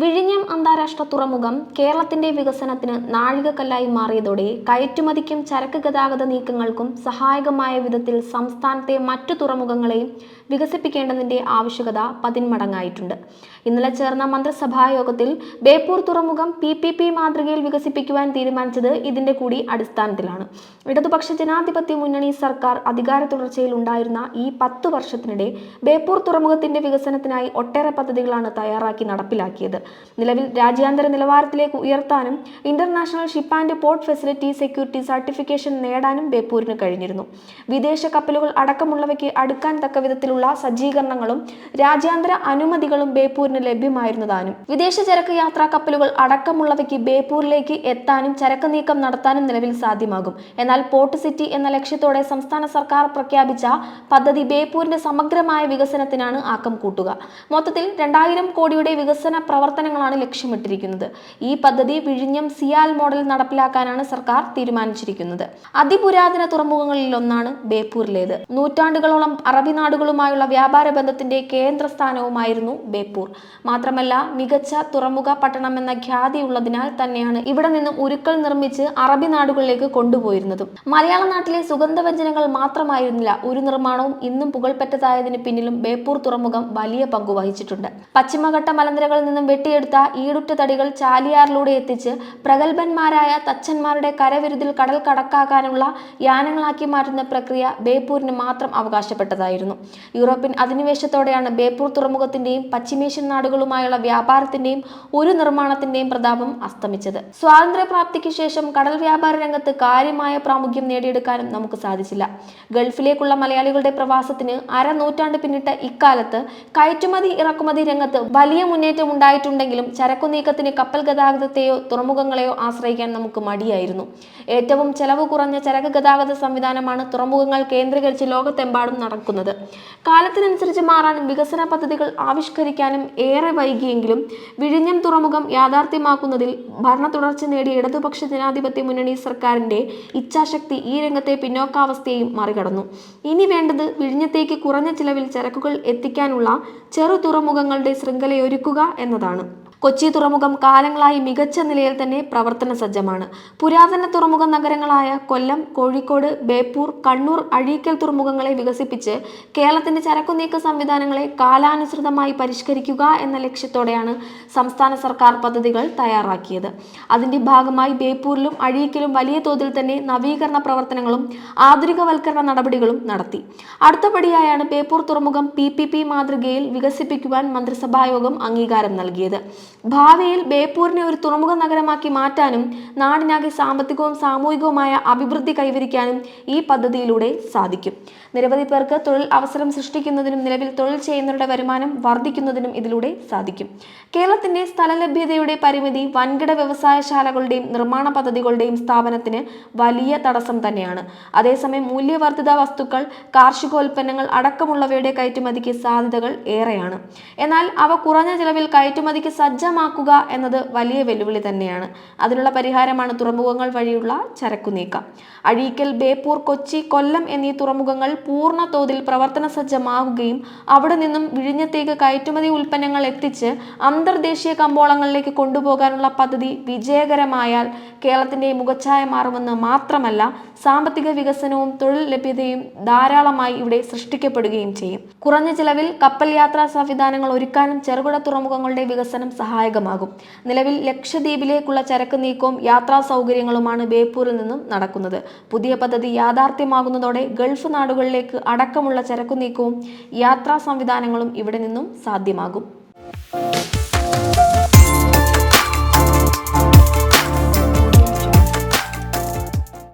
വിഴിഞ്ഞം അന്താരാഷ്ട്ര തുറമുഖം കേരളത്തിന്റെ വികസനത്തിന് നാഴികക്കല്ലായി മാറിയതോടെ കയറ്റുമതിക്കും ചരക്ക് ഗതാഗത നീക്കങ്ങൾക്കും സഹായകമായ വിധത്തിൽ സംസ്ഥാനത്തെ മറ്റു തുറമുഖങ്ങളെയും വികസിപ്പിക്കേണ്ടതിന്റെ ആവശ്യകത പതിന്മടങ്ങായിട്ടുണ്ട്. ഇന്നലെ ചേർന്ന മന്ത്രിസഭാ യോഗത്തിൽ ബേപ്പൂർ തുറമുഖം PPP മാതൃകയിൽ വികസിപ്പിക്കുവാൻ തീരുമാനിച്ചത് ഇതിന്റെ കൂടി അടിസ്ഥാനത്തിലാണ്. ഇടതുപക്ഷ ജനാധിപത്യ മുന്നണി സർക്കാർ അധികാര തുടർച്ചയിൽ ഉണ്ടായിരുന്ന ഈ 10 വർഷത്തിനിടെ ബേപ്പൂർ തുറമുഖത്തിന്റെ വികസനത്തിനായി ഒട്ടേറെ പദ്ധതികളാണ് തയ്യാറാക്കി നടപ്പിലാക്കിയത്. നിലവിൽ രാജ്യാന്തര നിലവാരത്തിലേക്ക് ഉയർത്താനും international ship and port facility security certification നേടാനും ബേപ്പൂരിന് കഴിഞ്ഞിരുന്നു. വിദേശ കപ്പലുകൾ അടക്കമുള്ളവയ്ക്ക് അടുക്കാൻ തക്ക വിധത്തിലുള്ള സജ്ജീകരണങ്ങളും രാജ്യാന്തര അനുമതികളും ബേപ്പൂരിന് ലഭ്യമായിരുന്നതാനും വിദേശ ചരക്ക് യാത്രാ കപ്പലുകൾ അടക്കമുള്ളവയ്ക്ക് ബേപ്പൂരിലേക്ക് എത്താനും ചരക്ക് നീക്കം നടത്താനും നിലവിൽ സാധ്യമാകും. എന്നാൽ പോർട്ട് സിറ്റി എന്ന ലക്ഷ്യത്തോടെ സംസ്ഥാന സർക്കാർ പ്രഖ്യാപിച്ച പദ്ധതി ബേപ്പൂരിന്റെ സമഗ്രമായ വികസനത്തിനാണ് ആക്കം കൂട്ടുക. മൊത്തത്തിൽ 2000 കോടിയുടെ വികസന പ്രവർത്തനങ്ങളാണ് ലക്ഷ്യമിട്ടിരിക്കുന്നത്. ഈ പദ്ധതി വിഴിഞ്ഞം സിയാൽ മോഡൽ നടപ്പിലാക്കാനാണ് സർക്കാർ തീരുമാനിച്ചിരിക്കുന്നത്. അതിപുരാതന തുറമുഖങ്ങളിൽ ഒന്നാണ് ബേപ്പൂരിലേത്. നൂറ്റാണ്ടുകളോളം അറബി നാടുകളുമായുള്ള വ്യാപാര ബന്ധത്തിന്റെ കേന്ദ്രസ്ഥാനവുമായിരുന്നു ബേപ്പൂർ. മാത്രമല്ല, മികച്ച തുറമുഖ പട്ടണം എന്ന ഖ്യാതിയുള്ളതിനാൽ തന്നെയാണ് ഇവിടെ നിന്നും ഉരുക്കൾ നിർമ്മിച്ച് അറബി നാടുകളിലേക്ക് കൊണ്ടുപോയിരുന്നതും. മലയാള നാട്ടിലെ സുഗന്ധവ്യഞ്ജനങ്ങൾ മാത്രമായിരുന്നില്ല ഉരു നിർമ്മാണവും ഇന്നും പുകൾപെറ്റതായതിന് പിന്നിലും ബേപ്പൂർ തുറമുഖം വലിയ പങ്കു വഹിച്ചിട്ടുണ്ട്. പശ്ചിമഘട്ട മലനിരകളിൽ നിന്നും വെട്ടിയെടുത്ത ഈടുറ്റ തടികൾ ചാലിയാറിലൂടെ എത്തിച്ച് പ്രഗത്ഭന്മാരായ തച്ചന്മാരുടെ കരവിരുതിൽ കടൽ കടക്കാനുള്ള യാനങ്ങളാക്കി മാറ്റുന്ന പ്രക്രിയ ബേപ്പൂരിന് മാത്രം അവകാശപ്പെട്ടതായിരുന്നു. യൂറോപ്യൻ അധിനിവേശത്തോടെയാണ് ബേപ്പൂർ തുറമുഖത്തിന്റെയും പശ്ചിമേഷ്യൻ നാടുകളുമായുള്ള വ്യാപാരത്തിന്റെയും ഒരു നിർമ്മാണത്തിന്റെയും പ്രതാപം അസ്തമിച്ചത്. സ്വാതന്ത്ര്യപ്രാപ്തിക്ക് ശേഷം കടൽ വ്യാപാര രംഗത്ത് കാര്യമായ പ്രാമുഖ്യം നേടിയെടുക്കാനും നമുക്ക് സാധിച്ചില്ല. ഗൾഫിലേക്കുള്ള മലയാളികളുടെ പ്രവാസത്തിന് അരനൂറ്റാണ്ട് പിന്നിട്ട ഇക്കാലത്ത് കയറ്റുമതി ഇറക്കുമതി രംഗത്ത് വലിയ മുന്നേറ്റം ഉണ്ടായിട്ടുണ്ടെങ്കിലും ചരക്കു നീക്കത്തിന് കപ്പൽ ഗതാഗതത്തെയോ തുറമുഖങ്ങളെയോ ആശ്രയിക്കാൻ നമുക്ക് മടിയായിരുന്നു. ഏറ്റവും ചെലവ് കുറഞ്ഞ ചരക്ക് ഗതാഗത സംവിധാനമാണ് തുറമുഖങ്ങൾ കേന്ദ്രീകരിച്ച് ലോകത്തെമ്പാടും നടക്കുന്നത്. കാലത്തിനനുസരിച്ച് മാറാനും വികസന പദ്ധതികൾ ആവിഷ്കരിക്കാനും ഏറെ വൈകിയെങ്കിലും വിഴിഞ്ഞം തുറമുഖം യാഥാർത്ഥ്യമാക്കുന്നതിൽ ഭരണ തുടർച്ച നേടിയ ഇടതുപക്ഷ ജനാധിപത്യ മുന്നണി സർക്കാരിന്റെ ഇച്ഛാശക്തി ഈ രംഗത്തെ പിന്നോക്കാവസ്ഥയെയും മറികടന്നു. ഇനി വേണ്ടത് വിഴിഞ്ഞത്തേക്ക് കുറഞ്ഞ ചിലവിൽ ചരക്കുകൾ എത്തിക്കാനുള്ള ചെറു തുറമുഖങ്ങളുടെ ശൃംഖലയൊരുക്കുക എന്നതാണ്. കൊച്ചി തുറമുഖം കാലങ്ങളായി മികച്ച നിലയിൽ തന്നെ പ്രവർത്തന സജ്ജമാണ്. പുരാതന തുറമുഖ നഗരങ്ങളായ കൊല്ലം, കോഴിക്കോട്, ബേപ്പൂർ, കണ്ണൂർ, അഴീക്കൽ തുറമുഖങ്ങളെ വികസിപ്പിച്ച് കേരളത്തിന്റെ ചരക്കുനീക്ക സംവിധാനങ്ങളെ കാലാനുസൃതമായി പരിഷ്കരിക്കുക എന്ന ലക്ഷ്യത്തോടെയാണ് സംസ്ഥാന സർക്കാർ പദ്ധതികൾ തയ്യാറാക്കിയത്. അതിന്റെ ഭാഗമായി ബേപ്പൂരിലും അഴീക്കലും വലിയ തോതിൽ തന്നെ നവീകരണ പ്രവർത്തനങ്ങളും ആധുനികവൽക്കരണ നടപടികളും നടത്തി. അടുത്തപടിയായാണ് ബേപ്പൂർ തുറമുഖം PPP മാതൃകയിൽ വികസിപ്പിക്കുവാൻ മന്ത്രിസഭായോഗം അംഗീകാരം നൽകിയത്. ഭാവിയിൽ ബേപ്പൂരിനെ ഒരു തുറമുഖ നഗരമാക്കി മാറ്റാനും നാടിനാകെ സാമ്പത്തികവും സാമൂഹികവുമായ അഭിവൃദ്ധി കൈവരിക്കാനും ഈ പദ്ധതിയിലൂടെ സാധിക്കും. നിരവധി പേർക്ക് തൊഴിൽ അവസരം സൃഷ്ടിക്കുന്നതിനും നിലവിൽ തൊഴിൽ ചെയ്യുന്നവരുടെ വരുമാനം വർദ്ധിക്കുന്നതിനും ഇതിലൂടെ സാധിക്കും. കേരളത്തിന്റെ സ്ഥലലഭ്യതയുടെ പരിമിതി വൻകിട വ്യവസായശാലകളുടെയും നിർമ്മാണ പദ്ധതികളുടെയും സ്ഥാപനത്തിന് വലിയ തടസ്സം തന്നെയാണ്. അതേസമയം മൂല്യവർദ്ധിത വസ്തുക്കൾ, കാർഷികോൽപ്പന്നങ്ങൾ അടക്കമുള്ളവയുടെ കയറ്റുമതിക്ക് സാധ്യതകൾ ഏറെയാണ്. എന്നാൽ അവ കുറഞ്ഞ ചിലവിൽ കയറ്റുമതിക്ക് സജ്ജമാക്കുക എന്നത് വലിയ വെല്ലുവിളി തന്നെയാണ്. അതിനുള്ള പരിഹാരമാണ് തുറമുഖങ്ങൾ വഴിയുള്ള ചരക്കു നീക്കം. അഴീക്കൽ, ബേപ്പൂർ, കൊച്ചി, കൊല്ലം എന്നീ തുറമുഖങ്ങൾ പൂർണ്ണ തോതിൽ പ്രവർത്തന സജ്ജമാകുകയും അവിടെ നിന്നും വിഴിഞ്ഞത്തേക്ക് കയറ്റുമതി ഉൽപ്പന്നങ്ങൾ എത്തിച്ച് അന്തർദേശീയ കമ്പോളങ്ങളിലേക്ക് കൊണ്ടുപോകാനുള്ള പദ്ധതി വിജയകരമായാൽ കേരളത്തിന്റെ മുഖച്ഛായ മാറുമെന്ന് മാത്രമല്ല, സാമ്പത്തിക വികസനവും തൊഴിൽ ലഭ്യതയും ധാരാളമായി ഇവിടെ സൃഷ്ടിക്കപ്പെടുകയും ചെയ്യും. കുറഞ്ഞ ചിലവിൽ കപ്പൽ യാത്രാ സംവിധാനങ്ങൾ ഒരുക്കാനും ചെറുകിട തുറമുഖങ്ങളുടെ വികസനം സഹായകമാകും. നിലവിൽ ലക്ഷദ്വീപിലേക്കുള്ള ചരക്ക് നീക്കവും യാത്രാ സൗകര്യങ്ങളുമാണ് ബേപ്പൂരിൽ നിന്നും നടക്കുന്നത്. പുതിയ പദ്ധതി യാഥാർത്ഥ്യമാകുന്നതോടെ ഗൾഫ് നാടുകളിലേക്ക് അടക്കമുള്ള ചരക്കു നീക്കവും യാത്രാ സംവിധാനങ്ങളും ഇവിടെ നിന്നും സാധ്യമാകും.